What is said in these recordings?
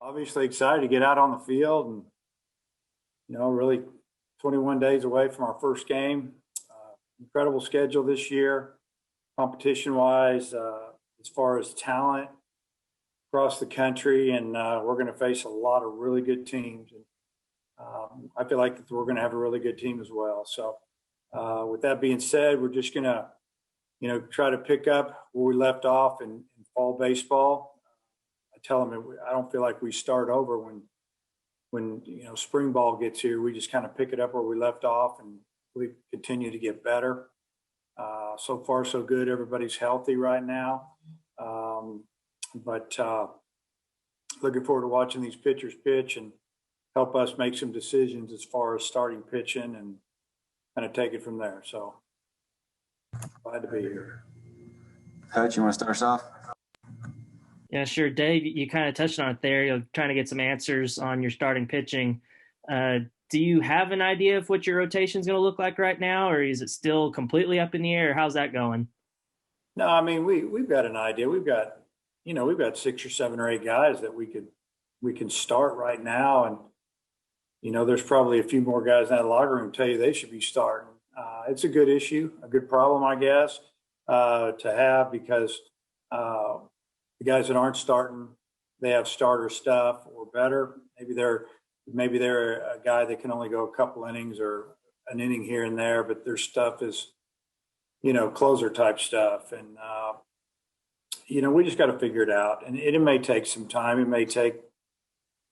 Obviously excited to get out on the field and, really 21 days away from our first game. Incredible schedule this year, competition wise, as far as talent across the country. And we're going to face a lot of really good teams. And I feel like we're going to have a really good team as well. So with that being said, we're just going to, try to pick up where we left off in fall baseball. I tell them I don't feel like we start over when spring ball gets here. We just kind of pick it up where we left off, and we continue to get better. So far, so good. Everybody's healthy right now, but looking forward to watching these pitchers pitch and help us make some decisions as far as starting pitching and kind of take it from there. So glad to be here. Coach, you want to start us off? Yeah, sure. Dave, you kind of touched on it there. You're trying to get some answers on your starting pitching. Do you have an idea of what your rotation is going to look like right now, or is it still completely up in the air? Or how's that going? No, I mean we've got an idea. We've got 6 or 7 or 8 guys that we can start right now, and there's probably a few more guys in that locker room tell you they should be starting. It's a good issue, a good problem, I guess, to have, because the guys that aren't starting, they have starter stuff or better. Maybe they're a guy that can only go a couple innings or an inning here and there, but their stuff is, closer type stuff. And, we just got to figure it out. And it may take some time. It may take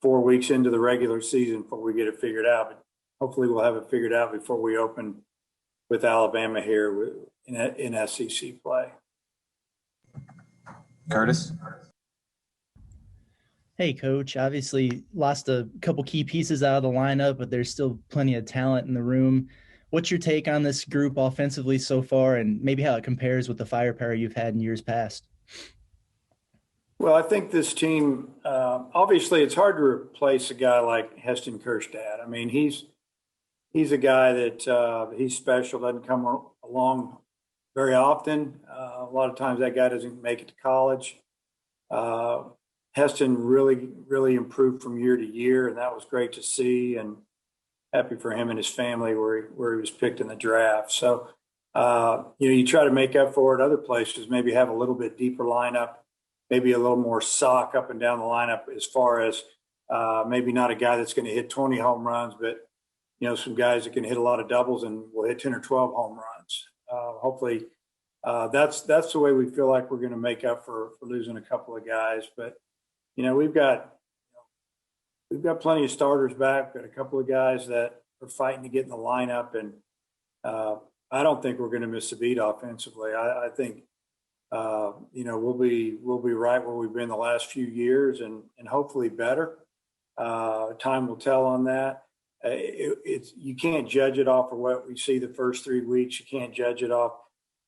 4 weeks into the regular season before we get it figured out, but hopefully we'll have it figured out before we open with Alabama here in SEC play. Curtis? Hey, Coach. Obviously lost a couple key pieces out of the lineup, but there's still plenty of talent in the room. What's your take on this group offensively so far, and maybe how it compares with the firepower you've had in years past? Well, I think this team, obviously it's hard to replace a guy like Heston Kjerstad. I mean, he's a guy that he's special, doesn't come along very often. A lot of times that guy doesn't make it to college. Heston really, really improved from year to year, and that was great to see, and happy for him and his family where he was picked in the draft. So, you try to make up for it other places, maybe have a little bit deeper lineup, maybe a little more sock up and down the lineup as far as maybe not a guy that's going to hit 20 home runs, but, some guys that can hit a lot of doubles and will hit 10 or 12 home runs. Hopefully that's the way we feel like we're going to make up for losing a couple of guys. But, we've got plenty of starters back. We've got a couple of guys that are fighting to get in the lineup, and I don't think we're going to miss a beat offensively. I think we'll be right where we've been the last few years, and hopefully better. Time will tell on that. You can't judge it off of what we see the first 3 weeks. You can't judge it off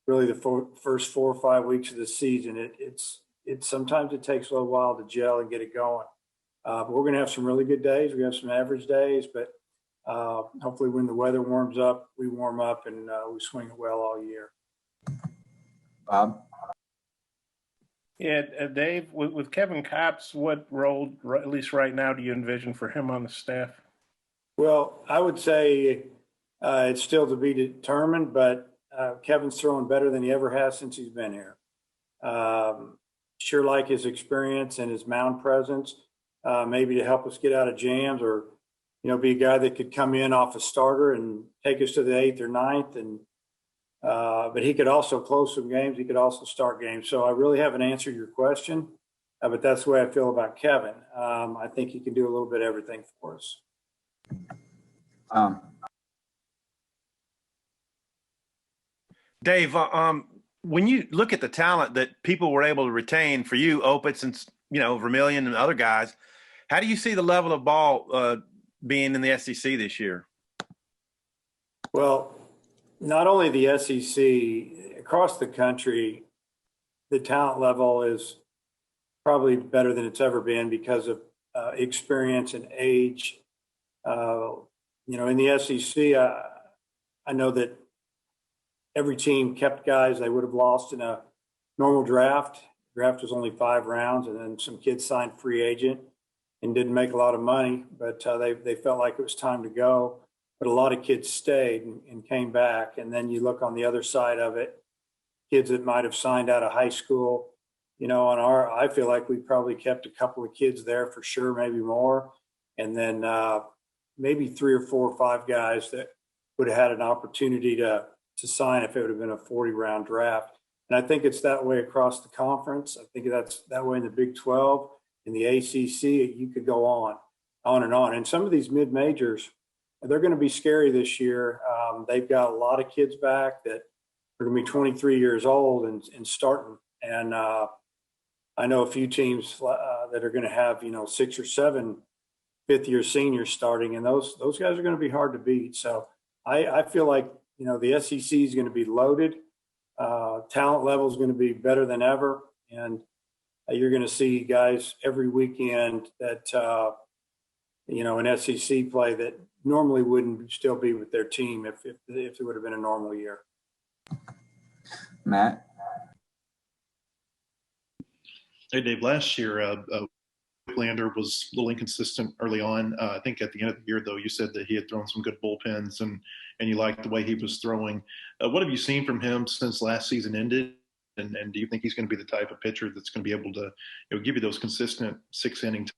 really the first 4 or 5 weeks of the season. It's sometimes it takes a little while to gel and get it going. But we're going to have some really good days. We have some average days, but hopefully when the weather warms up, we warm up and we swing it well all year. Bob? Yeah, Dave, with Kevin Kopps, what role, at least right now, do you envision for him on the staff? Well, I would say it's still to be determined, but Kevin's throwing better than he ever has since he's been here. Sure like his experience and his mound presence, maybe to help us get out of jams, or, be a guy that could come in off a starter and take us to the 8th or 9th. And but he could also close some games. He could also start games. So I really haven't answered your question, but that's the way I feel about Kevin. I think he can do a little bit of everything for us. Dave, when you look at the talent that people were able to retain for you, Opitz and Vermillion and other guys, how do you see the level of ball being in the SEC this year? Well, not only the SEC, across the country, the talent level is probably better than it's ever been because of experience and age. In the SEC, I know that every team kept guys they would have lost in a normal draft. Draft was only 5 rounds, and then some kids signed free agent. and didn't make a lot of money, but they felt like it was time to go. But a lot of kids stayed and came back. And then you look on the other side of it, kids that might have signed out of high school. I feel like we probably kept a couple of kids there for sure, maybe more. And then maybe 3 or 4 or 5 guys that would have had an opportunity to sign if it would have been a 40-round draft. And I think it's that way across the conference. I think that's that way in the Big 12. In the ACC, you could go on and on. And some of these mid-majors, they're going to be scary this year. They've got a lot of kids back that are going to be 23 years old and starting. And I know a few teams that are going to have 6 or 7 fifth-year seniors starting, and those guys are going to be hard to beat. So I feel like the SEC is going to be loaded. Talent level is going to be better than ever, and you're going to see guys every weekend that in SEC play that normally wouldn't still be with their team if it would have been a normal year. Matt? Hey, Dave, last year, Lander was a little inconsistent early on. I think at the end of the year, though, you said that he had thrown some good bullpens and you liked the way he was throwing. What have you seen from him since last season ended? And do you think he's going to be the type of pitcher that's going to be able to give you those consistent 6-inning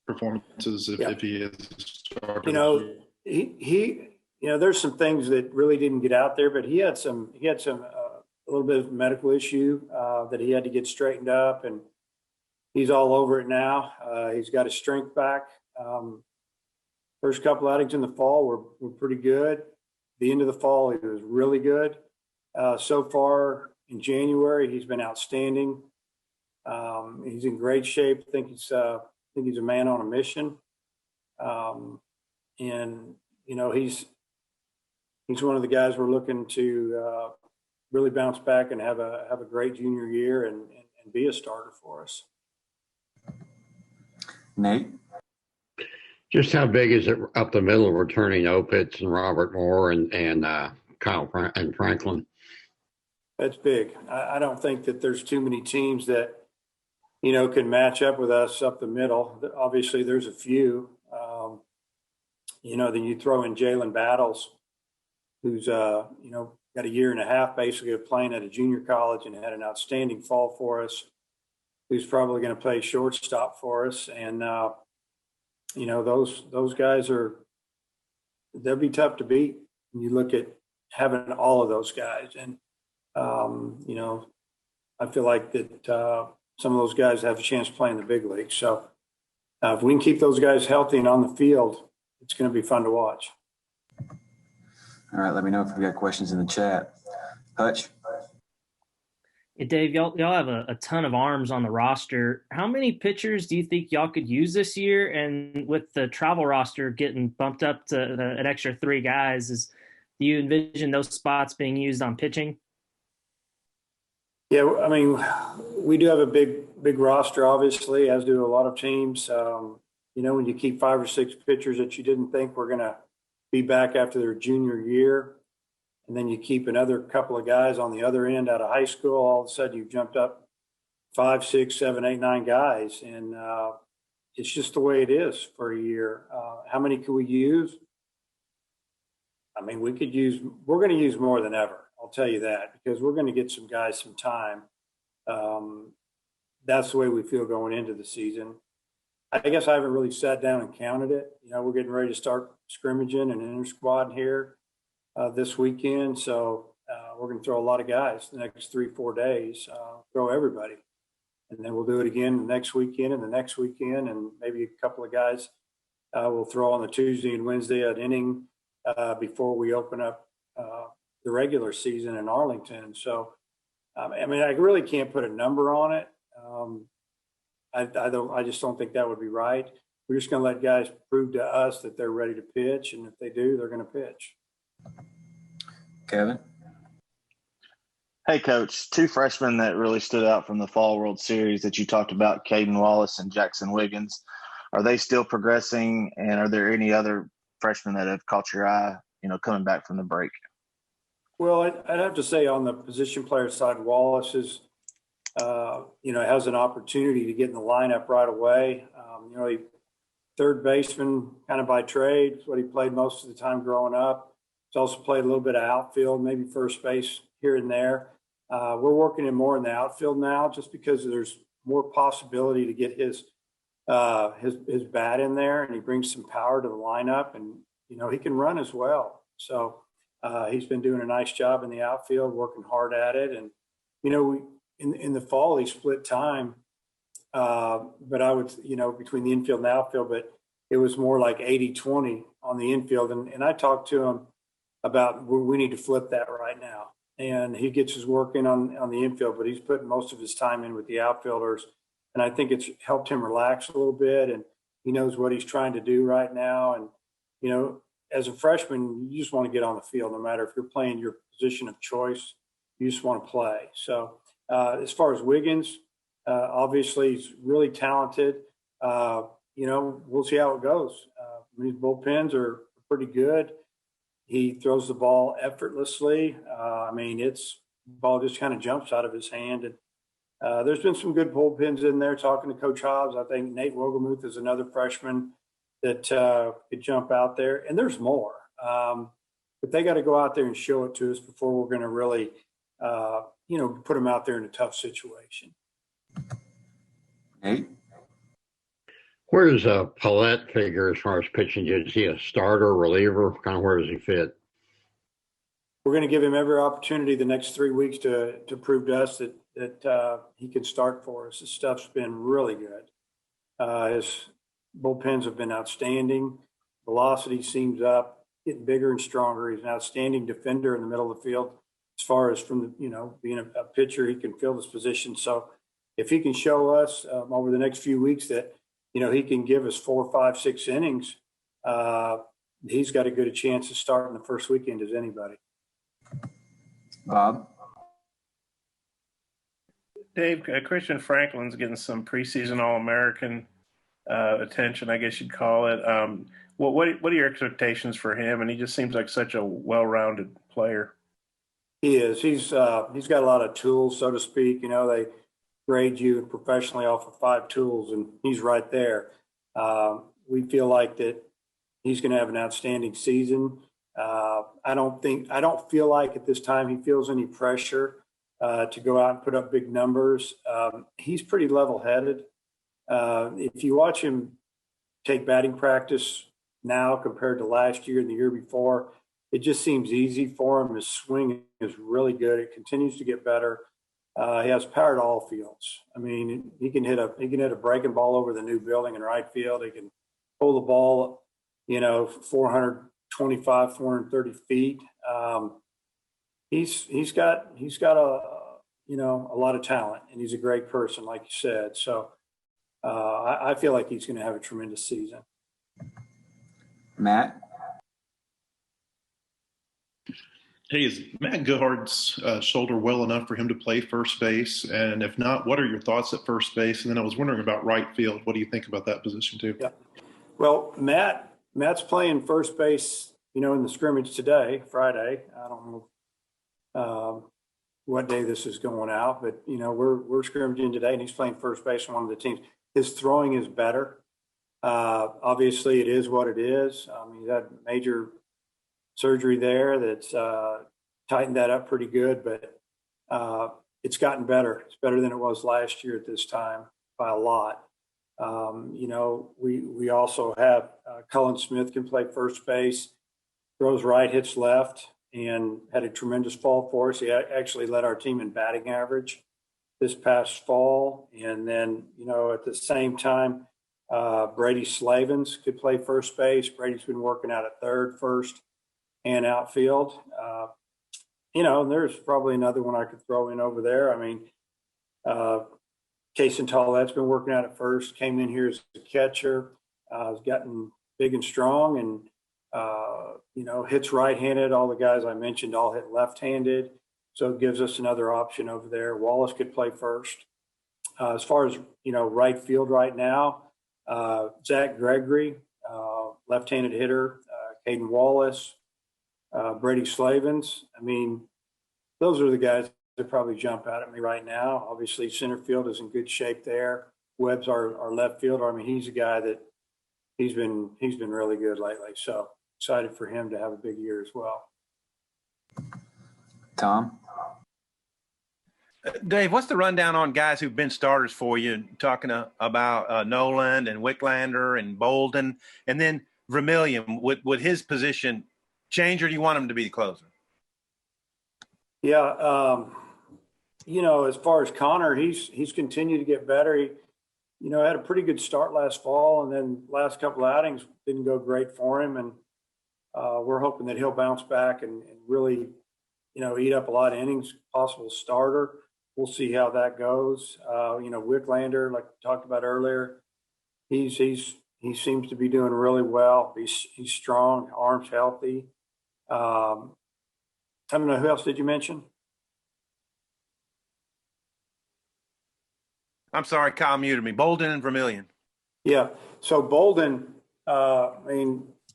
performances if he is a starter? He there's some things that really didn't get out there, but he had some a little bit of medical issue that he had to get straightened up, and he's all over it now. He's got his strength back. First couple outings in the fall were pretty good. The end of the fall, he was really good. So far in January, he's been outstanding. He's in great shape. I think he's a man on a mission. And he's one of the guys we're looking to really bounce back and have a great junior year and be a starter for us. Nate? Just how big is it up the middle, returning Opitz and Robert Moore and Kyle and Franklin? That's big. I don't think that there's too many teams that, can match up with us up the middle. Obviously, there's a few. Then you throw in Jalen Battles, who's, got a year and a half basically of playing at a junior college and had an outstanding fall for us, who's probably going to play shortstop for us. And, those guys they'll be tough to beat when you look at having all of those guys. And, I feel like that some of those guys have a chance to play in the big league. So if we can keep those guys healthy and on the field, it's going to be fun to watch. All right, let me know if we got questions in the chat. Hutch? Hey, Dave, y'all have a ton of arms on the roster. How many pitchers do you think y'all could use this year? And with the travel roster getting bumped up to an extra 3 guys, do you envision those spots being used on pitching? Yeah, I mean, we do have a big roster, obviously, as do a lot of teams. When you keep 5 or 6 pitchers that you didn't think were going to be back after their junior year, and then you keep another couple of guys on the other end out of high school, all of a sudden you've jumped up 5, 6, 7, 8, 9 guys. And it's just the way it is for a year. How many can we use? I mean, we're going to use more than ever. I'll tell you that, because we're going to get some guys some time. That's the way we feel going into the season. I guess I haven't really sat down and counted it. We're getting ready to start scrimmaging and inter-squad here this weekend. So we're going to throw a lot of guys the next 3-4 days, throw everybody. And then we'll do it again the next weekend and the next weekend. And maybe a couple of guys we'll throw on the Tuesday and Wednesday an inning before we open up the regular season in Arlington. So, I really can't put a number on it. I just don't think that would be right. We're just going to let guys prove to us that they're ready to pitch, and if they do, they're going to pitch. Kevin? Hey, Coach. 2 freshmen that really stood out from the Fall World Series that you talked about, Caden Wallace and Jackson Wiggins. Are they still progressing, and are there any other freshmen that have caught your eye, coming back from the break? Well, I'd have to say on the position player side, Wallace is, has an opportunity to get in the lineup right away. third baseman kind of by trade. It's what he played most of the time growing up. He's also played a little bit of outfield, maybe first base here and there. We're working him more in the outfield now just because there's more possibility to get his bat in there, and he brings some power to the lineup, and he can run as well. So he's been doing a nice job in the outfield, working hard at it. And we in the fall he split time, but I would between the infield and outfield, but it was more like 80-20 on the infield. And I talked to him about we need to flip that right now. And he gets his work in on the infield, but he's putting most of his time in with the outfielders. And I think it's helped him relax a little bit, and he knows what he's trying to do right now. And, as a freshman, you just want to get on the field, no matter if you're playing your position of choice, you just want to play. So as far as Wiggins, obviously he's really talented. We'll see how it goes. These bullpens are pretty good. He throws the ball effortlessly. The ball just kind of jumps out of his hand. And there's been some good bullpens in there. Talking to Coach Hobbs, I think Nate Wogelmuth is another freshman that could jump out there. And there's more. But they got to go out there and show it to us before we're going to really, put them out there in a tough situation. Nate? Where does Paulette figure as far as pitching? Is he a starter, reliever? Kind of where does he fit? We're going to give him every opportunity the next 3 weeks to prove to us that he can start for us. His stuff's been really good. His bullpens have been outstanding. Velocity seems up, getting bigger and stronger. He's an outstanding defender in the middle of the field. As far as from being a pitcher, he can fill his position. So if he can show us over the next few weeks that he can give us 4, 5, 6 innings, he's got as good a chance to start in the first weekend as anybody. Bob? Dave, Christian Franklin's getting some preseason All-American attention, I guess you'd call it. What are your expectations for him? And he just seems like such a well-rounded player. He is. He's got a lot of tools, so to speak. They grade you professionally off of 5 tools, and he's right there. We feel like that he's going to have an outstanding season. I don't feel like at this time he feels any pressure to go out and put up big numbers. He's pretty level-headed. If you watch him take batting practice now compared to last year and the year before, it just seems easy for him. His swing is really good. It continues to get better. He has power to all fields. He can hit a breaking ball over the new building in right field. He can pull the ball, 425, 430 feet. He's got a lot of talent, and he's a great person, like you said. So I feel like he's going to have a tremendous season. Matt? Hey, is Matt Goodhart's shoulder well enough for him to play first base? And if not, what are your thoughts at first base? And then I was wondering about right field. What do you think about that position too? Yeah. Well, Matt's playing first base, in the scrimmage today, Friday. I don't know what day this is going out, but we're scrimmaging today, and he's playing first base on one of the teams. His throwing is better. Obviously, it is what it is. He's had major surgery there that's tightened that up pretty good, but it's gotten better. It's better than it was last year at this time by a lot. We also have Cullen Smith can play first base, throws right, hits left, and had a tremendous fall for us. He actually led our team in batting average this past fall. And then, at the same time, Brady Slavens could play first base. Brady's been working out at third, first, and outfield. And there's probably another one I could throw in over there. Kaysen Tollett's been working out at first, came in here as a catcher, has gotten big and strong, and hits right-handed. All the guys I mentioned all hit left-handed, so it gives us another option over there. Wallace could play first. As far as right field right now, Zach Gregory, left-handed hitter, Caden Wallace, Brady Slavens. Those are the guys that probably jump out at me right now. Obviously, center field is in good shape there. Webb's our left fielder. He's a guy that he's been really good lately. So excited for him to have a big year as well. Tom? Dave, what's the rundown on guys who've been starters for you? Talking about Noland and Wicklander and Bolden, and then Vermillion. Would his position change, or do you want him to be the closer? Yeah, as far as Connor, he's continued to get better. He, had a pretty good start last fall, and then last couple of outings didn't go great for him. And we're hoping that he'll bounce back and really, eat up a lot of innings. Possible starter. We'll see how that goes. Wicklander, like we talked about earlier, he seems to be doing really well. He's strong, arms healthy. I don't know, who else did you mention? I'm sorry, Kyle muted me. Bolden and Vermillion. Yeah. So Bolden,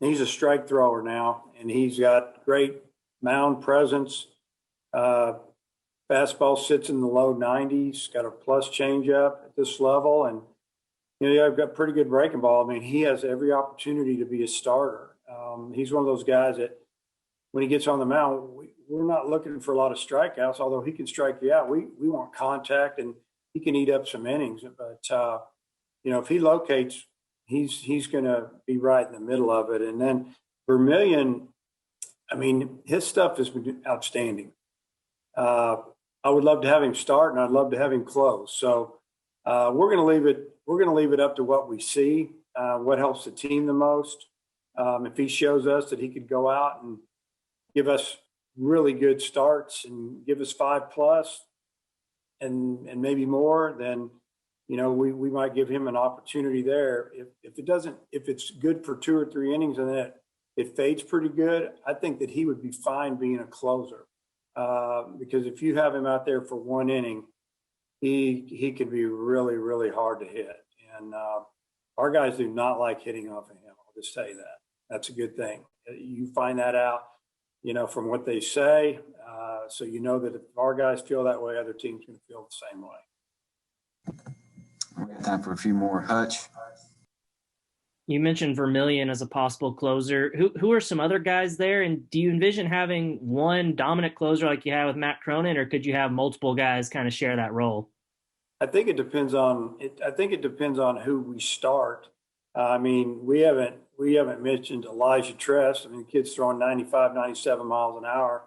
he's a strike thrower now, and he's got great mound presence. Fastball sits in the low 90s, got a plus changeup at this level, and I've got pretty good breaking ball. He has every opportunity to be a starter. He's one of those guys that when he gets on the mound, we're not looking for a lot of strikeouts, although he can strike you out. We want contact, and he can eat up some innings. But if he locates, he's going to be right in the middle of it. And then Vermillion, his stuff has been outstanding. I would love to have him start, and I'd love to have him close. So we're going to leave it. We're going to leave it up to what we see, what helps the team the most. If he shows us that he could go out and give us really good starts and give us 5+ and maybe more, then we might give him an opportunity there. If it's good for 2 or 3 innings and then it fades pretty good, I think that he would be fine being a closer. Because if you have him out there for 1 inning, he could be really, really hard to hit. And our guys do not like hitting off of him. I'll just say that. That's a good thing. You find that out, from what they say. So that if our guys feel that way, other teams can feel the same way. We have time for a few more. Hutch? You mentioned Vermillion as a possible closer. Who are some other guys there? And do you envision having one dominant closer like you have with Matt Cronin, or could you have multiple guys kind of share that role? I think it depends on who we start. We haven't mentioned Elijah Tress. The kid's throwing 95, 97 miles an hour.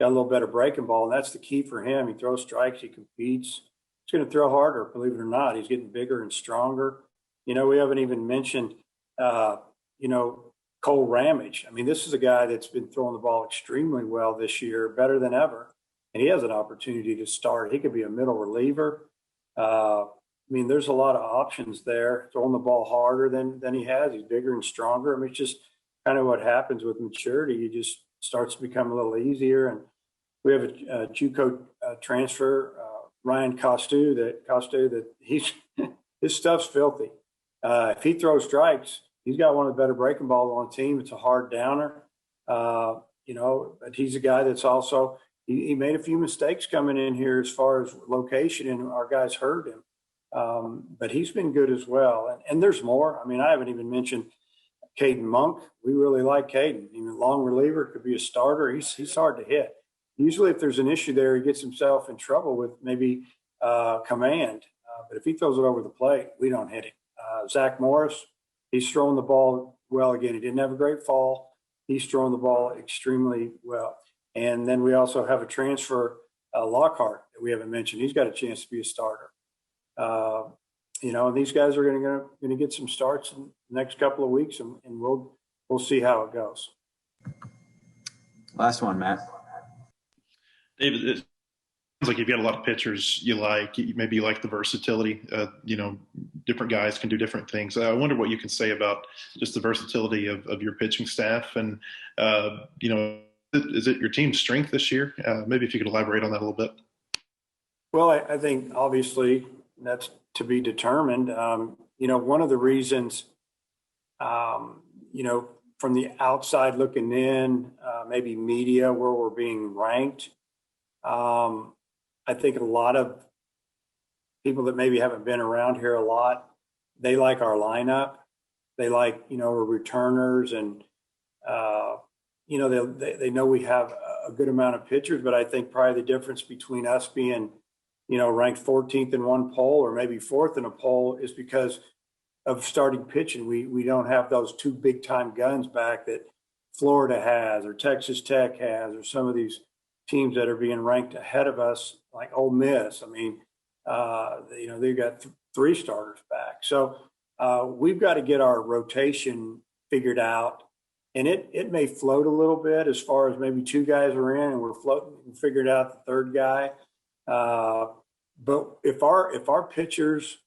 Got a little better breaking ball, and that's the key for him. He throws strikes, he competes. He's going to throw harder, believe it or not. He's getting bigger and stronger. We haven't even mentioned Cole Ramage. This is a guy that's been throwing the ball extremely well this year, better than ever. And he has an opportunity to start. He could be a middle reliever. There's a lot of options there, throwing the ball harder than he has. He's bigger and stronger. It's just kind of what happens with maturity. He just starts to become a little easier. And we have a JUCO transfer, Ryan Costu, that his stuff's filthy. If he throws strikes, he's got one of the better breaking balls on the team. It's a hard downer, but he's a guy that's also he made a few mistakes coming in here as far as location, and our guys hurt him. But he's been good as well. And there's more. I haven't even mentioned Caden Monk. We really like Caden. Long reliever, could be a starter. He's hard to hit. Usually if there's an issue there, he gets himself in trouble with maybe command. But if he throws it over the plate, we don't hit him. Zach Morris, he's throwing the ball well again. He didn't have a great fall. He's throwing the ball extremely well. And then we also have a transfer, Lockhart, that we haven't mentioned. He's got a chance to be a starter. And these guys are going to get some starts in the next couple of weeks, and we'll see how it goes. Last one, Matt. David, it sounds like you've got a lot of pitchers you like. Maybe you like the versatility. Different guys can do different things. I wonder what you can say about just the versatility of your pitching staff. And, is it your team's strength this year? Maybe if you could elaborate on that a little bit. Well, I think obviously that's to be determined. One of the reasons, from the outside looking in, maybe media where we're being ranked, I think a lot of people that maybe haven't been around here a lot, they like our lineup. they like, our returners, and they know we have a good amount of pitchers. But I think probably the difference between us being, ranked 14th in one poll or maybe fourth in a poll is because of starting pitching. We don't have those two big time guns back that Florida has or Texas Tech has, or some of these teams that are being ranked ahead of us, like Ole Miss. I mean, they've got three starters back. So we've got to get our rotation figured out. And it may float a little bit as far as maybe two guys are in and we're floating and figured out the third guy. But if our pitchers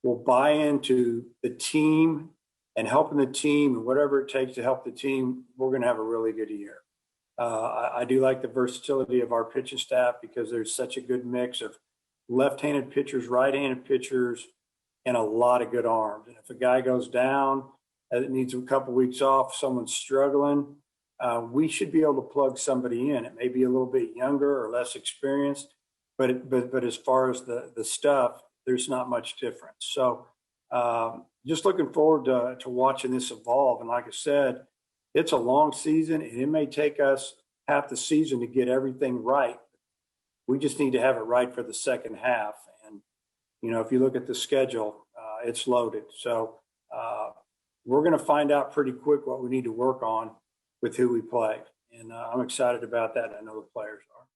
will buy into the team and helping the team and whatever it takes to help the team, we're going to have a really good year. I do like the versatility of our pitching staff because there's such a good mix of left-handed pitchers, right-handed pitchers, and a lot of good arms. And if a guy goes down, it needs a couple weeks off, someone's struggling, we should be able to plug somebody in. It may be a little bit younger or less experienced, but as far as the stuff, there's not much difference. So just looking forward to watching this evolve. And like I said, it's a long season, and it may take us half the season to get everything right. We just need to have it right for the second half. And, if you look at the schedule, it's loaded. So we're going to find out pretty quick what we need to work on with who we play. And I'm excited about that. I know the players are.